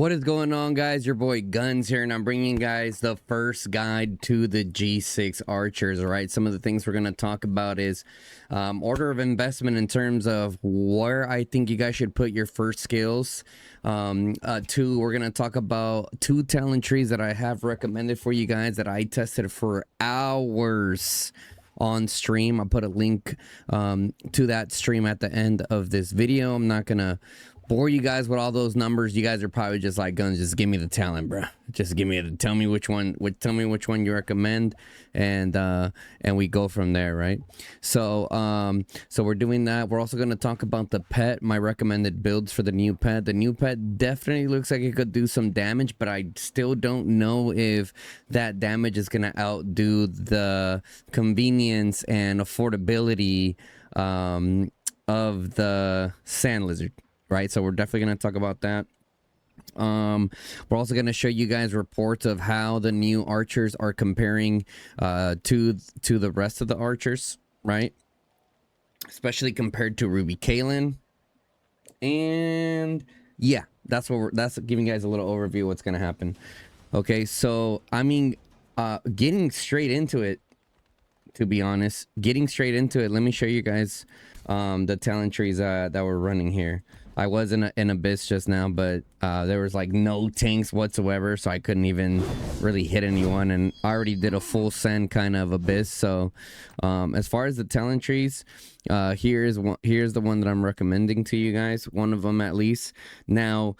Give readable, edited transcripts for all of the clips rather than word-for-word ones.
What is going on, guys? Your boy Guns here, and I'm bringing you guys the first guide to the G6 archers. All right, some of the things we're going to talk about is order of investment in terms of where I think you guys should put your first skills. Two, we're going to talk about 2 talent trees that I have recommended for you guys that I tested for hours on stream. I'll put a link to that stream at the end of this video. I'm not gonna bore you guys with all those numbers. You guys are probably just like, Guns, just give me the talent, bro. Just give me the, tell me which one you recommend, and we go from there, right? So so we're doing that. We're also going to talk about the pet, my recommended builds for the new pet. The new pet definitely looks like it could do some damage, but I still don't know if that damage is going to outdo the convenience and affordability of the sand lizard, right? So we're definitely going to talk about that. We're also going to show you guys reports of how the new archers are comparing to the rest of the archers, right? Especially compared to Ruby Kaylin. And yeah, that's giving you guys a little overview of what's going to happen. Okay, so I mean, getting straight into it, to be honest, let me show you guys the talent trees that we're running here. I was in an abyss just now, but there was like no tanks whatsoever, so I couldn't even really hit anyone, and I already did a full send kind of abyss. So as far as the talent trees, here's the one that I'm recommending to you guys, one of them at least. Now,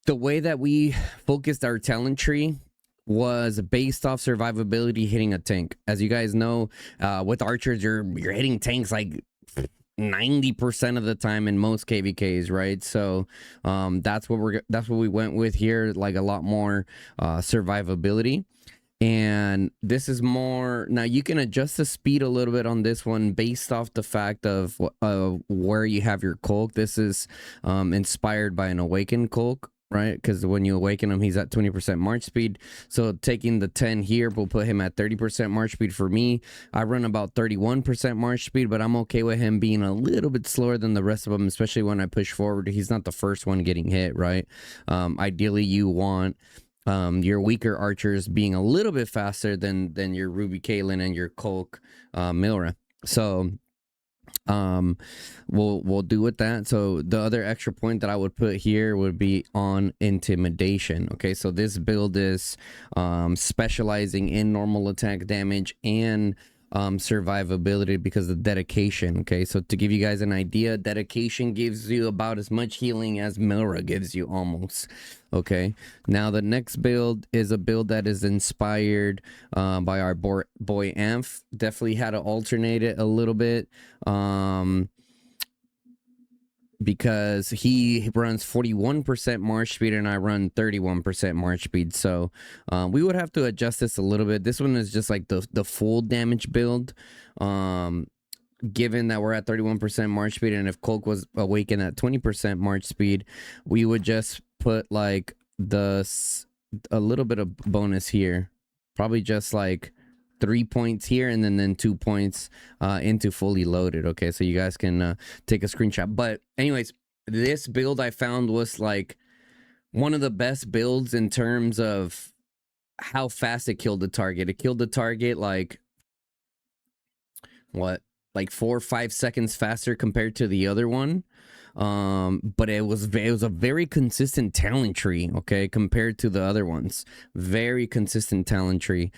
the way that we focused our talent tree was based off survivability hitting a tank. As you guys know, with archers, you're hitting tanks like 90% of the time in most KVKs, right? So that's what we went with here, like a lot more survivability. And this is more, now you can adjust the speed a little bit on this one based off the fact of where you have your Kulk. This is inspired by an awakened Kulk, right? Because when you awaken him, he's at 20% march speed. So taking the 10 here will put him at 30% march speed. For me, I run about 31% march speed, but I'm okay with him being a little bit slower than the rest of them, especially when I push forward. He's not the first one getting hit, right? Ideally, you want your weaker archers being a little bit faster than your Ruby Kaylin and your Kulk Milra. So we'll do with that. So the other extra point that I would put here would be on intimidation. Okay, so this build is specializing in normal attack damage and survivability because of dedication. Okay, so to give you guys an idea, dedication gives you about as much healing as Milra gives you, almost. Okay, now the next build is a build that is inspired by our boy Amph. Definitely had to alternate it a little bit because he runs 41% march speed and I run 31% march speed. So we would have to adjust this a little bit. This one is just like the full damage build. Given that we're at 31% march speed, and if Kulk was awakened at 20% march speed, we would just put like a little bit of bonus here, probably just like 3 points here, and then 2 points into fully loaded. Okay, so you guys can take a screenshot. But anyways, this build I found was like one of the best builds in terms of how fast it killed the target. It killed the target like what, like 4 or 5 seconds faster compared to the other one. But it was a very consistent talent tree, okay, compared to the other ones. Very consistent talent tree.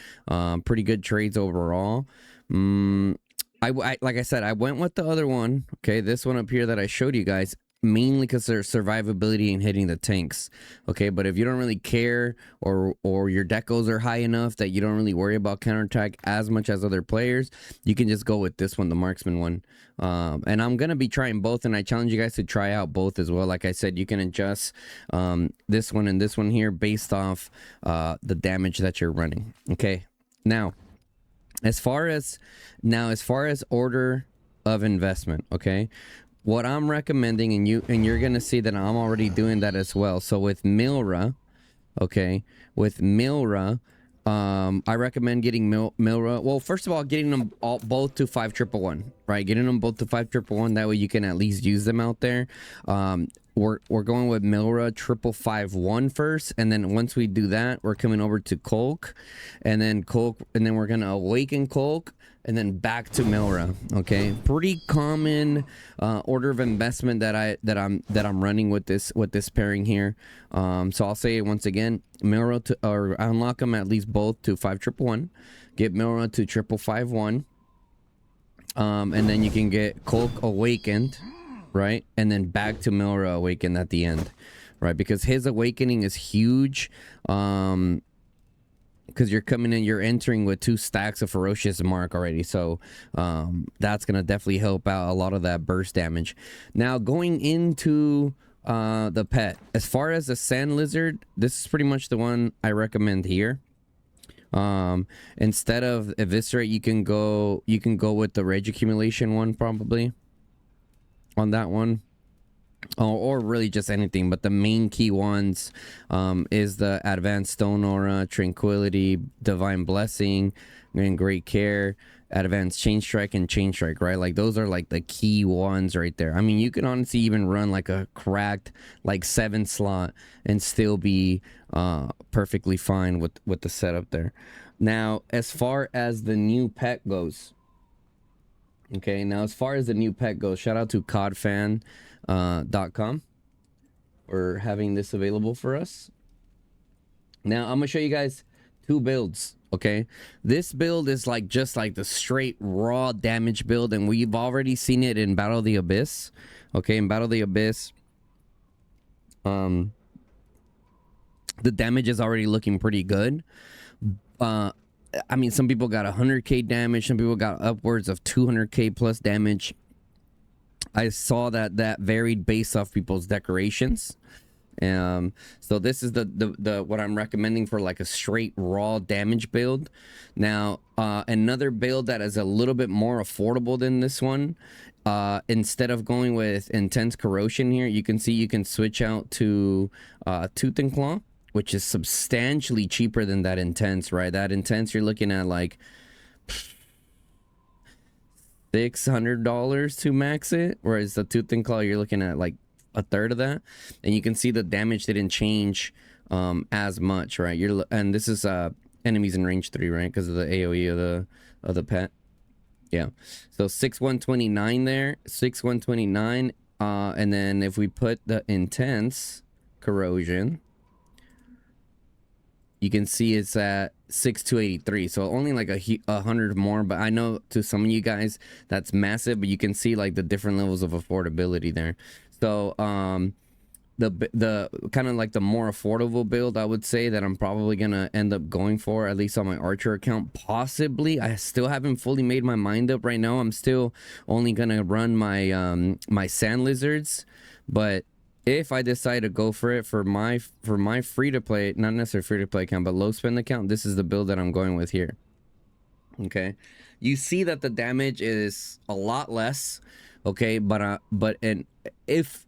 Pretty good trades overall. I like I said, I went with the other one, okay, this one up here that I showed you guys, mainly because there's survivability in hitting the tanks. Okay, but if you don't really care, or your decos are high enough that you don't really worry about counterattack as much as other players, you can just go with this one, the marksman one. And I'm gonna be trying both, and I challenge you guys to try out both as well. Like I said, you can adjust this one and this one here based off the damage that you're running. Okay, now as far as order of investment, okay, what I'm recommending, and you're gonna see that I'm already doing that as well. So with Milra, okay, I recommend getting Milra. Well, first of all, getting them both to 5111, right? Getting them both to 5111. That way you can at least use them out there. we're going with Milra 5551 first, and then once we do that, we're coming over to Kolk, and then we're gonna awaken Kolk, and then back to Milra. Okay, pretty common order of investment that I'm running with this pairing here. So I'll say it once again: Milra to, or unlock them at least both to 5111, get Milra to 5551, and then you can get Kolk awakened, right? And then back to Milra awakened at the end, right? Because his awakening is huge. Because you're coming in, you're entering with 2 stacks of ferocious mark already, so that's gonna definitely help out a lot of that burst damage. Now going into the pet, as far as the sand lizard, this is pretty much the one I recommend here. Instead of eviscerate, you can go with the rage accumulation one, probably on that one, or really just anything, but the main key ones is the advanced stone aura, tranquility, divine blessing, and great care, advanced chain strike, and chain strike, right? Like those are like the key ones right there. I mean, you can honestly even run like a cracked like 7 slot and still be perfectly fine with the setup there. Now as far as the new pet goes, okay, now as far as the new pet goes, shout out to codfan.com for having this available for us. Now I'm gonna show you guys 2 builds. Okay, this build is like just like the straight raw damage build, and we've already seen it in Battle of the Abyss. Okay, in Battle of the Abyss, the damage is already looking pretty good. I mean, some people got 100k damage, some people got upwards of 200k plus damage. I saw that varied based off people's decorations. So this is the what I'm recommending for like a straight raw damage build. Now another build that is a little bit more affordable than this one, instead of going with intense corrosion here, you can see you can switch out to tooth and claw, which is substantially cheaper than that intense, right? That intense you're looking at like $600 to max it, whereas the tooth and claw you're looking at like a third of that. And you can see the damage didn't change as much, right? And this is enemies in range 3, right? Because of the AoE of the pet. Yeah, so 6129 there, 6129, and then if we put the intense corrosion, you can see it's at 6283, so only like 100 more. But I know to some of you guys that's massive, but you can see like the different levels of affordability there. So the kind of like the more affordable build, I would say, that I'm probably gonna end up going for, at least on my archer account, possibly. I still haven't fully made my mind up right now. I'm still only gonna run my my sand lizards, but if I decide to go for it for my free to play, not necessarily free to play account, but low spend account, this is the build that I'm going with here. Okay, you see that the damage is a lot less. Okay, but if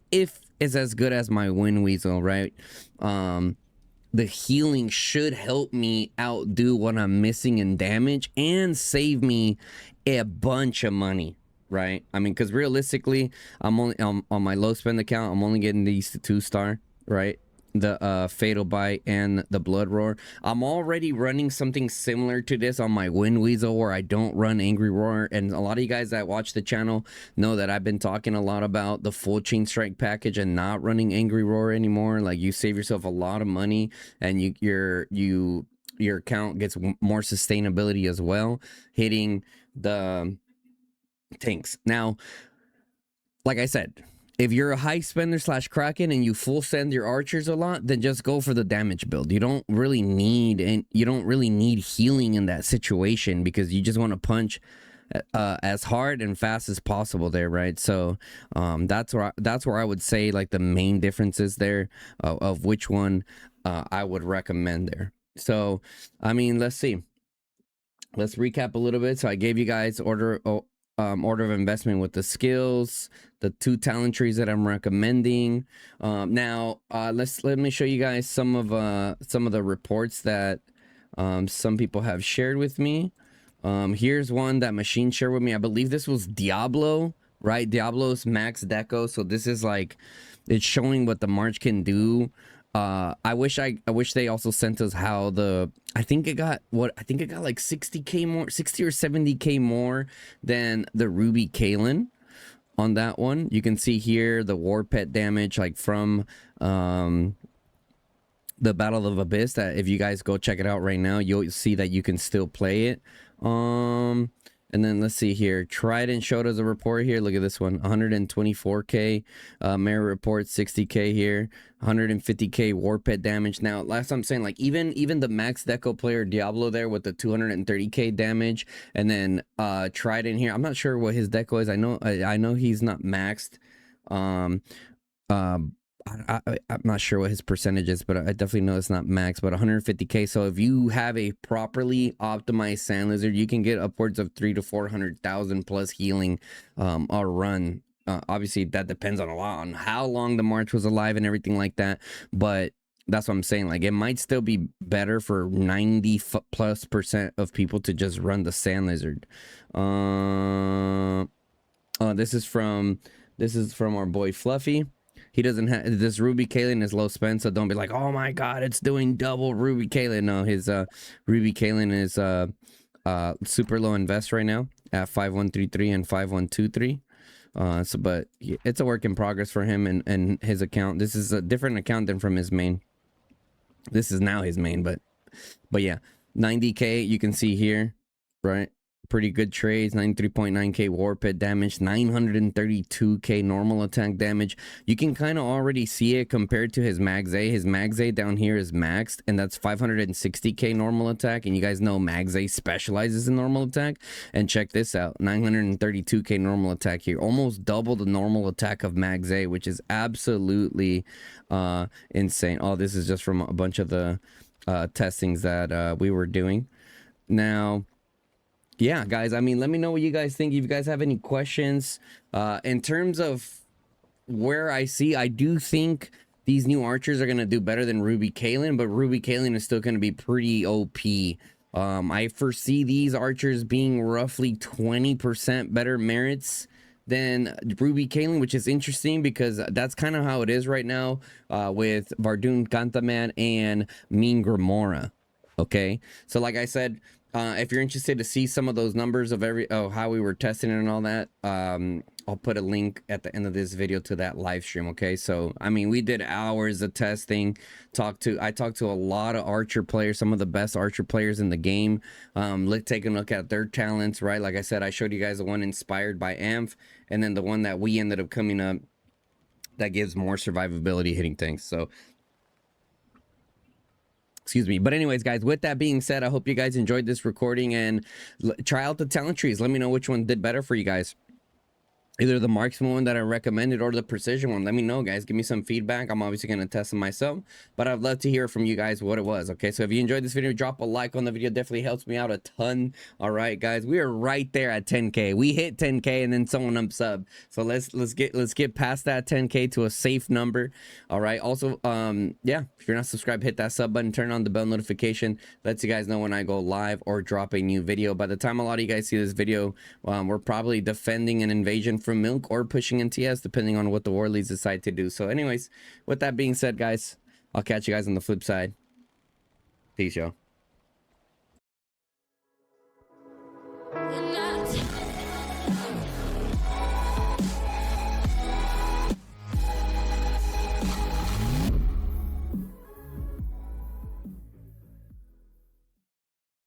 it's as good as my Wind Weasel, right? The healing should help me outdo what I'm missing in damage and save me a bunch of money, right? I mean, because realistically, I'm only on my low spend account, I'm only getting these 2-star, right? The Fatal Bite and the Blood Roar. I'm already running something similar to this on my Wind Weasel, where I don't run Angry Roar. And a lot of you guys that watch the channel know that I've been talking a lot about the full Chain Strike package and not running Angry Roar anymore. Like, you save yourself a lot of money, and your account gets more sustainability as well, hitting the tanks. Now, like I said, if you're a high spender / Kraken and you full send your archers a lot, then just go for the damage build. You don't really need healing in that situation, because you just want to punch as hard and fast as possible there, right? So that's where I would say like the main differences there of which one I would recommend there. So I mean, let's see. Let's recap a little bit. So I gave you guys order of investment with the skills, the 2 talent trees that I'm recommending. Now let me show you guys some of the reports that some people have shared with me. Here's one that Machine shared with me. I believe this was Diablo right? Diablo's max deco. So this is like, it's showing what the March can do. I wish they also sent us how the, I think it got like 60k more, 60 or 70k more than the Ruby Kalen on that one. You can see here the war pet damage, like from the Battle of Abyss, that if you guys go check it out right now, you'll see that you can still play it. And then let's see here. Trident showed us a report here. Look at this one, 124k. Merit report 60k here, 150k war pet damage. Now, last I'm saying, like even the max deco player Diablo there with the 230k damage, and then Trident here. I'm not sure what his deco is. I know he's not maxed. Um, I'm not sure what his percentage is, but I definitely know it's not max, but 150k. So if you have a properly optimized Sand Lizard, you can get upwards of 300,000 to 400,000 plus healing a run. Obviously, that depends on a lot on how long the March was alive and everything like that. But that's what I'm saying. Like, it might still be better for 90+% of people to just run the Sand Lizard. This is from our boy Fluffy. He doesn't have this. Ruby Kalen is low spend, so don't be like, oh my god, it's doing double Ruby Kalen. No, his Ruby Kalen is super low invest right now at 5133 and 5123. But it's a work in progress for him and his account. This is a different account than from his main. This is now his main, but yeah, 90k you can see here, right? Pretty good trades. 93.9k war pit damage, 932k normal attack damage. You can kind of already see it compared to his Max A. His Max A down here is maxed, and that's 560k normal attack. And you guys know Max A specializes in normal attack. And check this out, 932k normal attack here, almost double the normal attack of Max A, which is absolutely insane. Oh, this is just from a bunch of the testings that we were doing. Now, yeah, guys, I mean, let me know what you guys think. If you guys have any questions in terms of where I do think these new archers are going to do better than Ruby Kalen, but Ruby Kalen is still going to be pretty OP. I foresee these archers being roughly 20% better merits than Ruby Kalen, which is interesting because that's kind of how it is right now with Vardoon Kantaman and Mean Grimora. Okay, so like I said, if you're interested to see some of those numbers of how we were testing it and all that, I'll put a link at the end of this video to that live stream. Okay, so I mean, we did hours of testing. I talked to a lot of archer players, some of the best archer players in the game. Taking a look at their talents, right? Like I said, I showed you guys the one inspired by Amph, and then the one that we ended up coming up that gives more survivability hitting things. So excuse me. But anyways, guys, with that being said, I hope you guys enjoyed this recording, and try out the talent trees. Let me know which one did better for you guys. Either the marksman one that I recommended or the precision one. Let me know, guys. Give me some feedback. I'm obviously going to test them myself, but I'd love to hear from you guys what it was. Okay, so if you enjoyed this video, drop a like on the video. Definitely helps me out a ton. All right, guys, we are right there at 10k. We hit 10k and then someone up sub. So let's get past that 10k to a safe number. All right. Also, yeah, if you're not subscribed, hit that sub button, turn on the bell notification. Lets you guys know when I go live or drop a new video. By the time a lot of you guys see this video, we're probably defending an invasion from Milk or pushing NTS, depending on what the war leads decide to do. So anyways, with that being said, guys, I'll catch you guys on the flip side. Peace, y'all.